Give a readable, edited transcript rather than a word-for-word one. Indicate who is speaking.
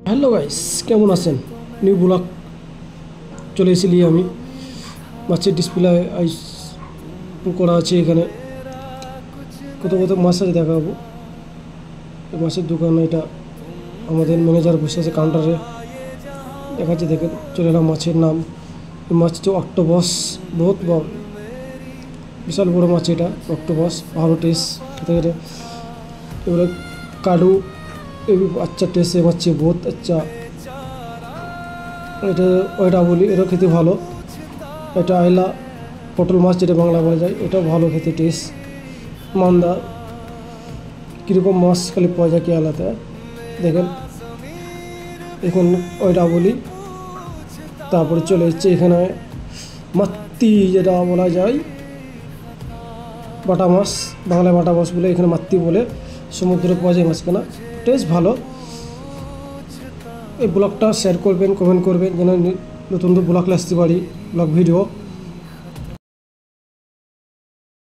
Speaker 1: Hello guys, কেমন আছেন? New blog চলে এসেছি আমি। মাছের ডিসপ্লে আইস করা আছে এখানে। কত কত মাছ আছে দেখাবো। এই মাছের দোকান এটা, আমাদের ম্যানেজার বসে আছে কাউন্টারে, দেখাচ্ছে দেখেন। চলে এলাম মাছের নাম, এই মাছ তো অক্টোপাস, বহুত বড়, বিশাল বড় মাছ এটা অক্টোপাস, ভালো টেস্ট খেতে খেতে। এবারে কাডু, ये भी अच्छा टेस्ट है मच्छी, बहुत अच्छा। এটা ওইটা বলি, এটাও খেতে ভালো। এটা আইলা পটল মাছ, যেটা বাংলা বলা যায়, এটাও ভালো খেতে টেস্ট। মান্দা কীরকম মাছ খালি পাওয়া যায় কি আলাদা দেখেন। এখন ওইটা বলি, তারপরে চলে এসছে এখানে মাত্তি, যেটা বলা যায় বাটা মাছ, বাংলায় বাটা মাছ বলে, এখানে মাত্তি বলে। সমুদ্রে পাওয়া যায় মাছখানা, টেস্ট ভালো। এই ব্লগটা শেয়ার করবেন, কমেন্ট করবেন, যেন নতুন ব্লগ আসতে পারি, ব্লগ ভিডিও।